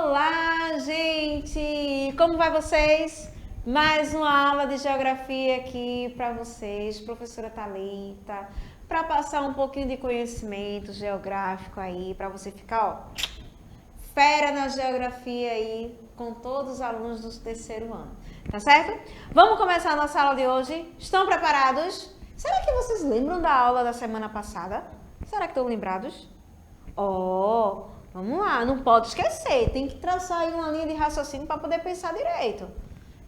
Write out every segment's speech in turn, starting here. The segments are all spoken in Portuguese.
Olá, gente! Como vai vocês? Mais uma aula de geografia aqui para vocês, professora Thalita, para passar um pouquinho de conhecimento geográfico aí, para você ficar, ó, fera na geografia aí com todos os alunos do terceiro ano, tá certo? Vamos começar a nossa aula de hoje. Estão preparados? Será que vocês lembram da aula da semana passada? Será que estão lembrados? Vamos lá, não pode esquecer, tem que traçar aí uma linha de raciocínio para poder pensar direito.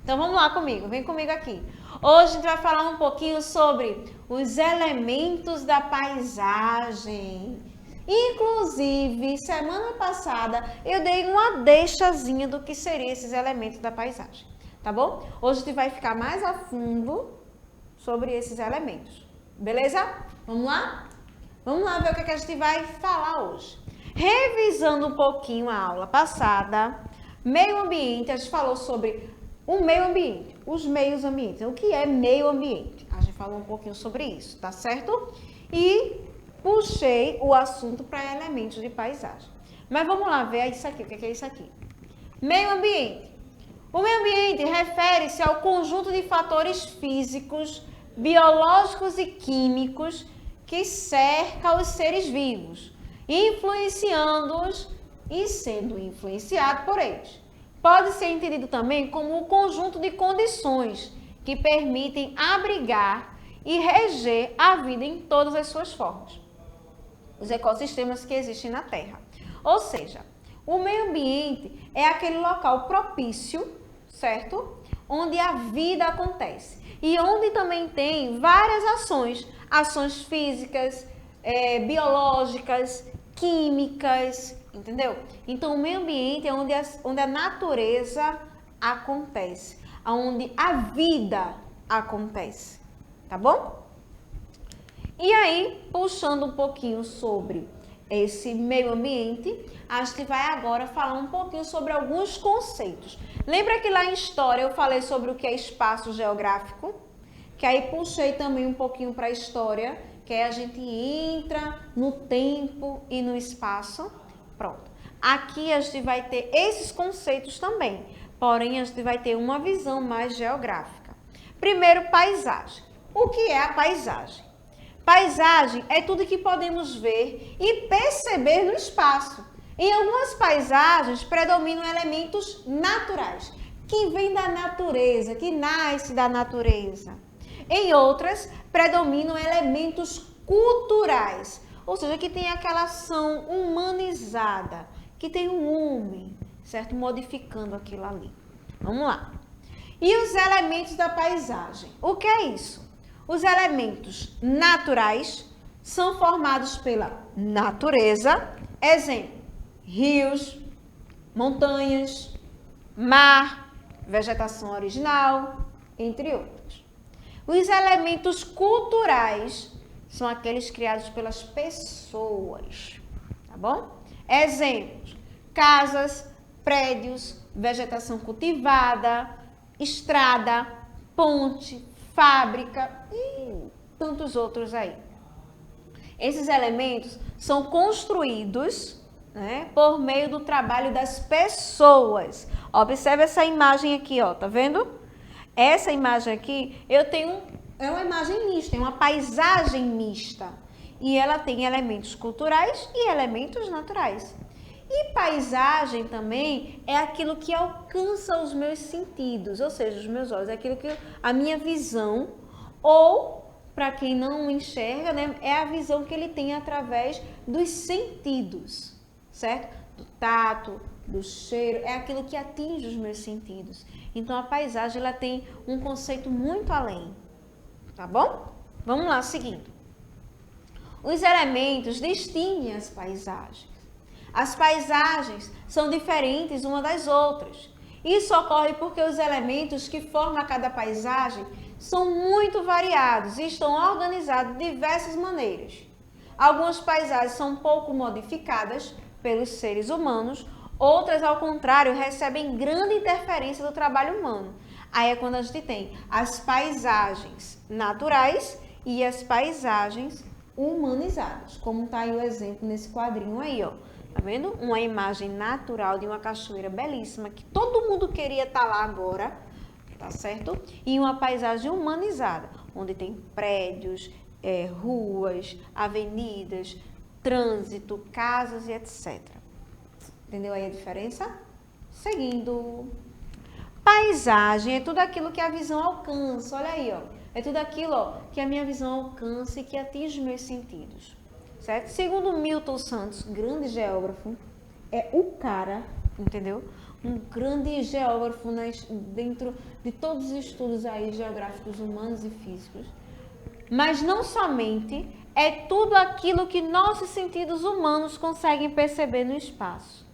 Então vamos lá comigo, vem comigo aqui. Hoje a gente vai falar um pouquinho sobre os elementos da paisagem. Inclusive, semana passada eu dei uma deixazinha do que seriam esses elementos da paisagem, tá bom? Hoje a gente vai ficar mais a fundo sobre esses elementos, beleza? Vamos lá? Vamos lá ver o que a gente vai falar hoje. Revisando um pouquinho a aula passada, meio ambiente, a gente falou sobre o meio ambiente, os meios ambientes. O que é meio ambiente? A gente falou um pouquinho sobre isso, tá certo? E puxei o assunto para elementos de paisagem. Mas vamos lá ver isso aqui, o que é isso aqui? Meio ambiente. O meio ambiente refere-se ao conjunto de fatores físicos, biológicos e químicos que cerca os seres vivos, influenciando-os e sendo influenciado por eles. Pode ser entendido também como um conjunto de condições que permitem abrigar e reger a vida em todas as suas formas. Os ecossistemas que existem na Terra. Ou seja, o meio ambiente é aquele local propício, certo? Onde a vida acontece. E onde também tem várias ações físicas, biológicas, químicas, entendeu? Então, o meio ambiente é onde a natureza acontece, onde a vida acontece, tá bom? E aí, puxando um pouquinho sobre esse meio ambiente, a gente vai agora falar um pouquinho sobre alguns conceitos. Lembra que lá em História eu falei sobre o que é espaço geográfico? Que aí puxei também um pouquinho para a História, que é a gente entra no tempo e no espaço. Pronto. Aqui a gente vai ter esses conceitos também, porém a gente vai ter uma visão mais geográfica. Primeiro, paisagem. O que é a paisagem? Paisagem é tudo que podemos ver e perceber no espaço. Em algumas paisagens predominam elementos naturais, que vêm da natureza, que nascem da natureza. Em outras, predominam elementos culturais, ou seja, que tem aquela ação humanizada, que tem um homem, certo? Modificando aquilo ali. Vamos lá. E os elementos da paisagem? O que é isso? Os elementos naturais são formados pela natureza, exemplo, rios, montanhas, mar, vegetação original, entre outros. Os elementos culturais são aqueles criados pelas pessoas, tá bom? Exemplos, casas, prédios, vegetação cultivada, estrada, ponte, fábrica e tantos outros aí. Esses elementos são construídos, né, por meio do trabalho das pessoas. Observe essa imagem aqui, ó, tá vendo? Essa imagem aqui, é uma imagem mista, é uma paisagem mista. E ela tem elementos culturais e elementos naturais. E paisagem também é aquilo que alcança os meus sentidos, ou seja, os meus olhos, é aquilo que a minha visão, ou para quem não enxerga, né, é a visão que ele tem através dos sentidos, certo? Do tato, do cheiro, é aquilo que atinge os meus sentidos. Então a paisagem ela tem um conceito muito além, tá bom? Vamos lá, seguindo. Os elementos distinguem as paisagens. As paisagens são diferentes uma das outras. Isso ocorre porque os elementos que formam cada paisagem são muito variados e estão organizados de diversas maneiras. Algumas paisagens são pouco modificadas pelos seres humanos, outras, ao contrário, recebem grande interferência do trabalho humano. Aí é quando a gente tem as paisagens naturais e as paisagens humanizadas, como está aí o exemplo nesse quadrinho aí, ó. Tá vendo? Uma imagem natural de uma cachoeira belíssima, que todo mundo queria estar lá agora, tá certo? E uma paisagem humanizada, onde tem prédios, ruas, avenidas, trânsito, casas e etc. Entendeu aí a diferença? Seguindo. Paisagem é tudo aquilo que a visão alcança. Olha aí, ó. É tudo aquilo, ó, que a minha visão alcança e que atinge os meus sentidos. Certo? Segundo Milton Santos, grande geógrafo, é o cara, entendeu? Um grande geógrafo dentro de todos os estudos aí geográficos humanos e físicos. Mas não somente, é tudo aquilo que nossos sentidos humanos conseguem perceber no espaço.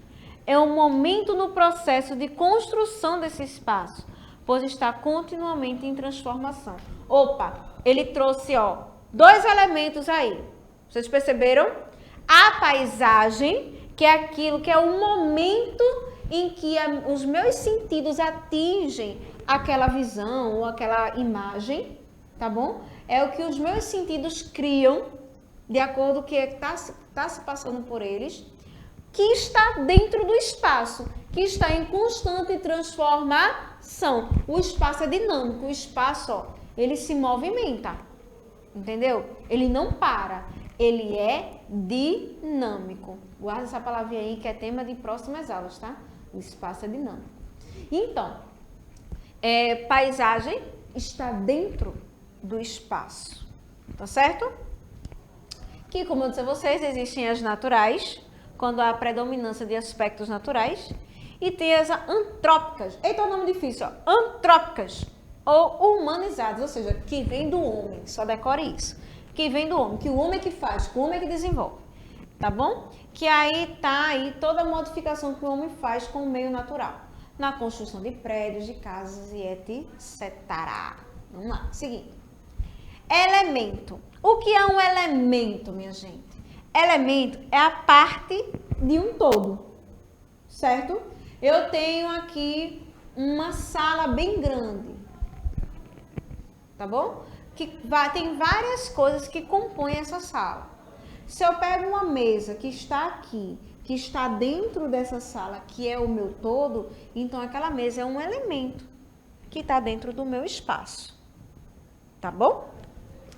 É um momento no processo de construção desse espaço, pois está continuamente em transformação. Opa, ele trouxe, ó, 2 elementos aí. Vocês perceberam? A paisagem, que é aquilo que é o momento em que os meus sentidos atingem aquela visão ou aquela imagem, tá bom? É o que os meus sentidos criam, de acordo com o que está se passando por eles, que está dentro do espaço, que está em constante transformação. O espaço é dinâmico, o espaço, ó, ele se movimenta, entendeu? Ele não para, ele é dinâmico. Guarda essa palavrinha aí que é tema de próximas aulas, tá? O espaço é dinâmico. Então, paisagem está dentro do espaço, tá certo? Que, como eu disse a vocês, existem as naturais, quando há a predominância de aspectos naturais, e tem as antrópicas. Eita, é um nome difícil, ó. Antrópicas, ou humanizadas, ou seja, que vem do homem, só decore isso. Que vem do homem, que o homem é que faz, que o homem é que desenvolve, tá bom? Que aí tá aí toda a modificação que o homem faz com o meio natural, na construção de prédios, de casas e etc. Vamos lá, seguindo. Elemento. O que é um elemento, minha gente? Elemento é a parte de um todo, certo? Eu tenho aqui uma sala bem grande, tá bom? Tem várias coisas que compõem essa sala. Se eu pego uma mesa que está aqui, que está dentro dessa sala, que é o meu todo, então aquela mesa é um elemento que está dentro do meu espaço, tá bom?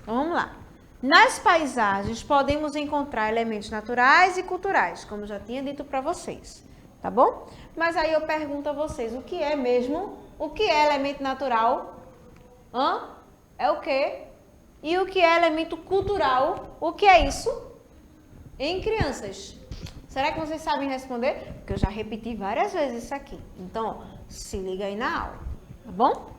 Então, vamos lá. Nas paisagens, podemos encontrar elementos naturais e culturais, como eu já tinha dito para vocês, tá bom? Mas aí eu pergunto a vocês, o que é mesmo? O que é elemento natural? É o quê? E o que é elemento cultural? O que é isso? Hein, crianças? Será que vocês sabem responder? Porque eu já repeti várias vezes isso aqui. Então, ó, se liga aí na aula, tá bom?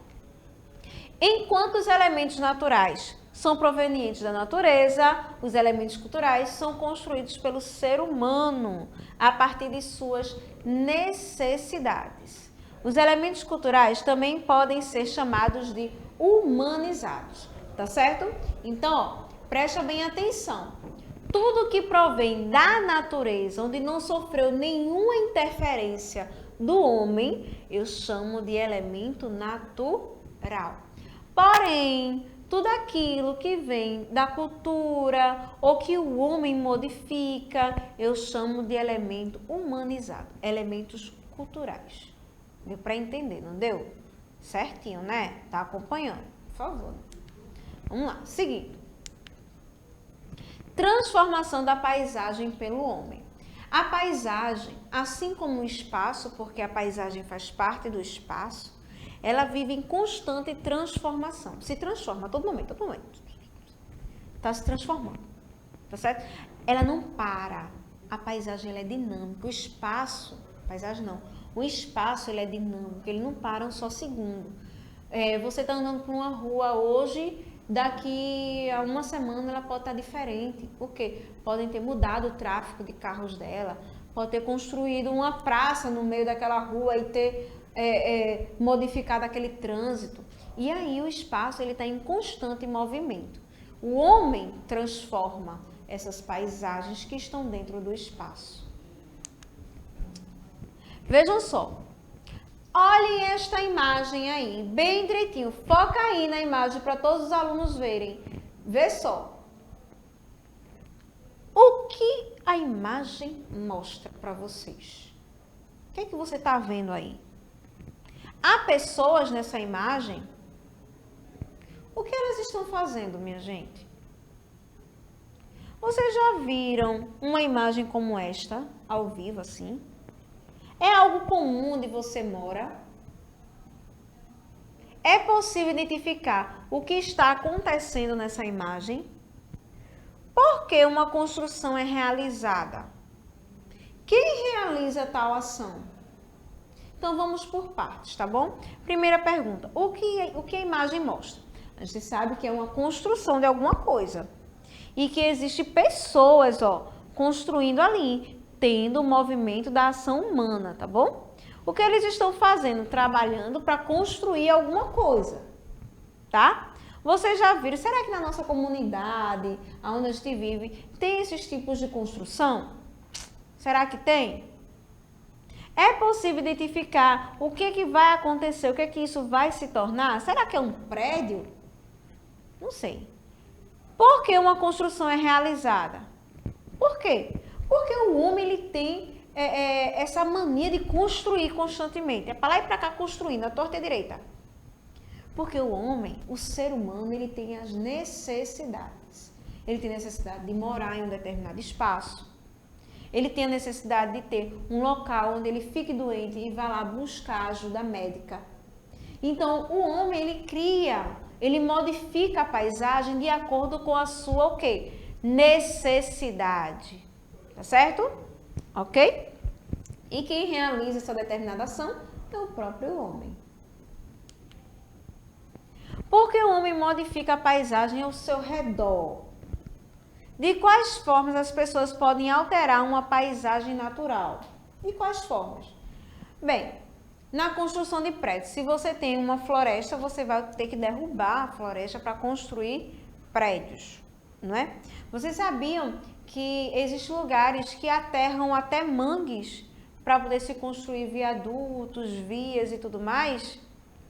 Enquanto os elementos naturais são provenientes da natureza, os elementos culturais são construídos pelo ser humano a partir de suas necessidades. Os elementos culturais também podem ser chamados de humanizados, tá certo? Então, ó, presta bem atenção. Tudo que provém da natureza, onde não sofreu nenhuma interferência do homem, eu chamo de elemento natural. Porém, tudo aquilo que vem da cultura ou que o homem modifica, eu chamo de elemento humanizado, elementos culturais. Deu para entender, não deu? Certinho, né? Tá acompanhando? Por favor. Vamos lá, seguindo. Transformação da paisagem pelo homem. A paisagem, assim como o espaço, porque a paisagem faz parte do espaço, ela vive em constante transformação. Se transforma a todo momento, Está se transformando, tá certo? Ela não para. A paisagem ela é dinâmica. O espaço, paisagem não. O espaço ele é dinâmico, ele não para um só segundo. Você está andando por uma rua hoje, daqui a uma semana ela pode estar diferente. Por quê? Podem ter mudado o tráfego de carros dela, pode ter construído uma praça no meio daquela rua e ter modificado aquele trânsito. E aí o espaço ele está em constante movimento. O homem transforma essas paisagens que estão dentro do espaço. Vejam só. Olhem esta imagem aí, bem direitinho. Foca aí na imagem para todos os alunos verem. Vê só. a imagem mostra para vocês? O que é que você está vendo aí? Há pessoas nessa imagem? O que elas estão fazendo, minha gente? Vocês já viram uma imagem como esta, ao vivo, assim? É algo comum onde você mora? É possível identificar o que está acontecendo nessa imagem? Por que uma construção é realizada? Quem realiza tal ação? Então, vamos por partes, tá bom? Primeira pergunta, o que a imagem mostra? A gente sabe que é uma construção de alguma coisa. E que existe pessoas, construindo ali, tendo o movimento da ação humana, tá bom? O que eles estão fazendo? Trabalhando para construir alguma coisa, tá? Vocês já viram, será que na nossa comunidade, onde a gente vive, tem esses tipos de construção? Será que tem? É possível identificar o que vai acontecer, o que isso vai se tornar? Será que é um prédio? Não sei. Por que uma construção é realizada? Por quê? Porque o homem ele tem essa mania de construir constantemente. É para lá e para cá construindo, a torta e a direita. Porque o homem, o ser humano, ele tem as necessidades. Ele tem necessidade de morar em um determinado espaço. Ele tem a necessidade de ter um local onde ele fique doente e vá lá buscar ajuda médica. Então, o homem, ele cria, ele modifica a paisagem de acordo com a sua, o quê? Necessidade. Tá certo? Ok? E quem realiza essa determinada ação é o próprio homem. Porque o homem modifica a paisagem ao seu redor. De quais formas as pessoas podem alterar uma paisagem natural? De quais formas? Bem, na construção de prédios, se você tem uma floresta, você vai ter que derrubar a floresta para construir prédios, não é? Vocês sabiam que existem lugares que aterram até mangues para poder se construir viadutos, vias e tudo mais?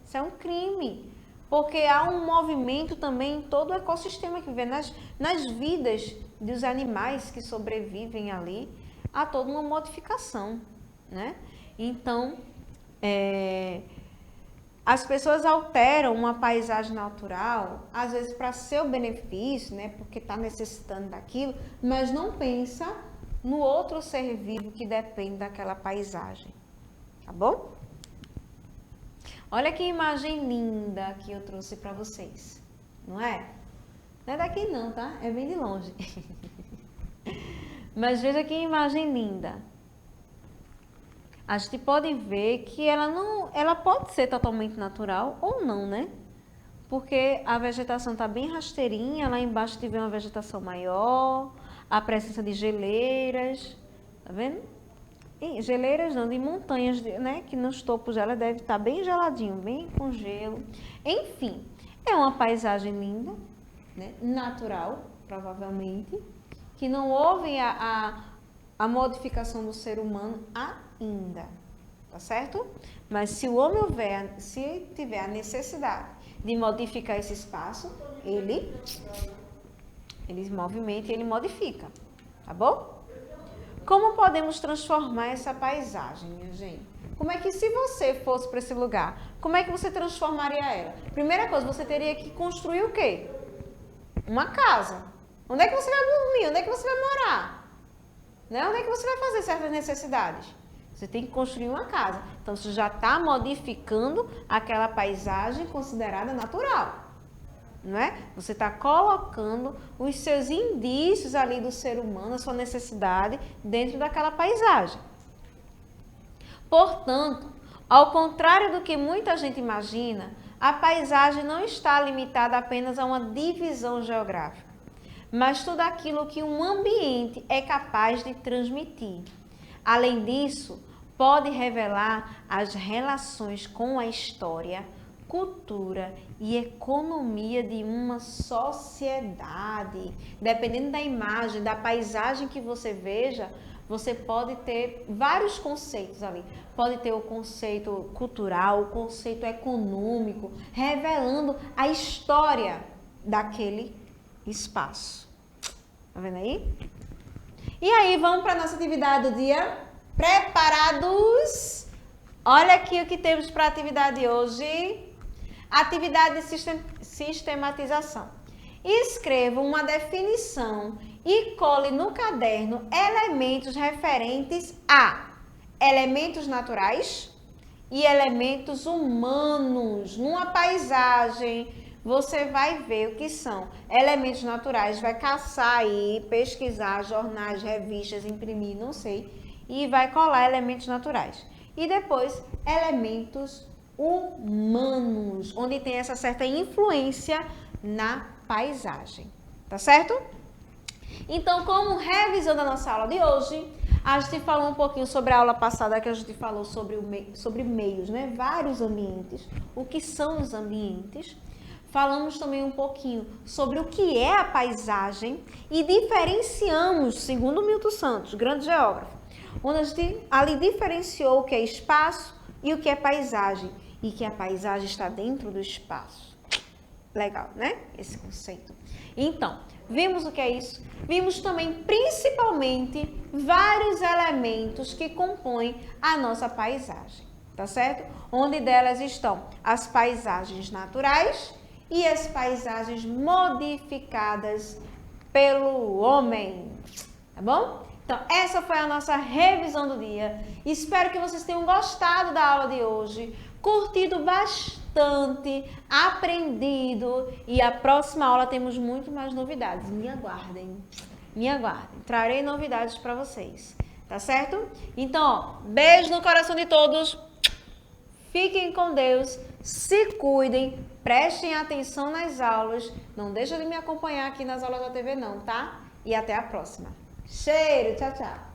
Isso é um crime. Porque há um movimento também em todo o ecossistema que vê nas vidas dos animais que sobrevivem ali, há toda uma modificação, né? Então, as pessoas alteram uma paisagem natural, às vezes para seu benefício, né? Porque está necessitando daquilo, mas não pensa no outro ser vivo que depende daquela paisagem, tá bom? Olha que imagem linda que eu trouxe para vocês, não é? Não é daqui não, tá? É bem de longe. Mas veja que imagem linda. A gente pode ver que ela pode ser totalmente natural ou não, né? Porque a vegetação está bem rasteirinha, lá embaixo tiver uma vegetação maior, a presença de geleiras, tá vendo? Geleiras não, de montanhas, né, que nos topos dela deve estar bem geladinho, bem com gelo. Enfim, é uma paisagem linda, né, natural, provavelmente, que não houve a modificação do ser humano ainda, tá certo? Mas se o homem se tiver a necessidade de modificar esse espaço, ele movimenta e ele modifica, tá bom? Como podemos transformar essa paisagem, minha gente? Como é que se você fosse para esse lugar, como é que você transformaria ela? Primeira coisa, você teria que construir o quê? Uma casa. Onde é que você vai dormir? Onde é que você vai morar? Né? Onde é que você vai fazer certas necessidades? Você tem que construir uma casa. Então, você já está modificando aquela paisagem considerada natural. Não é? Você está colocando os seus indícios ali do ser humano, a sua necessidade dentro daquela paisagem. Portanto, ao contrário do que muita gente imagina, a paisagem não está limitada apenas a uma divisão geográfica, mas tudo aquilo que um ambiente é capaz de transmitir. Além disso, pode revelar as relações com a história, cultura e economia de uma sociedade. Dependendo da imagem, da paisagem que você veja, você pode ter vários conceitos ali. Pode ter o conceito cultural, o conceito econômico, revelando a história daquele espaço. Tá vendo aí? E aí, vamos para a nossa atividade do dia? Preparados? Olha aqui o que temos para a atividade de hoje. Atividade de sistematização. Escreva uma definição e cole no caderno elementos referentes a elementos naturais e elementos humanos. Numa paisagem, você vai ver o que são elementos naturais, vai caçar aí, pesquisar jornais, revistas, imprimir, não sei, e vai colar elementos naturais. E depois, elementos humanos, onde tem essa certa influência na paisagem, tá certo? Então, como revisão da nossa aula de hoje, a gente falou um pouquinho sobre a aula passada, que a gente falou sobre meios, né? Vários ambientes, o que são os ambientes. Falamos também um pouquinho sobre o que é a paisagem e diferenciamos, segundo Milton Santos, grande geógrafo, onde a gente ali diferenciou o que é espaço e o que é paisagem, e que a paisagem está dentro do espaço. Legal, né? Esse conceito. Então, vimos o que é isso? Vimos também, principalmente, vários elementos que compõem a nossa paisagem, tá certo? Onde delas estão as paisagens naturais e as paisagens modificadas pelo homem, tá bom? Então, essa foi a nossa revisão do dia. Espero que vocês tenham gostado da aula de hoje, curtido bastante, aprendido, e a próxima aula temos muito mais novidades. Me aguardem, trarei novidades para vocês, tá certo? Então, ó, beijo no coração de todos, fiquem com Deus, se cuidem, prestem atenção nas aulas, não deixa de me acompanhar aqui nas aulas da TV não, tá? E até a próxima. Cheiro, tchau, tchau.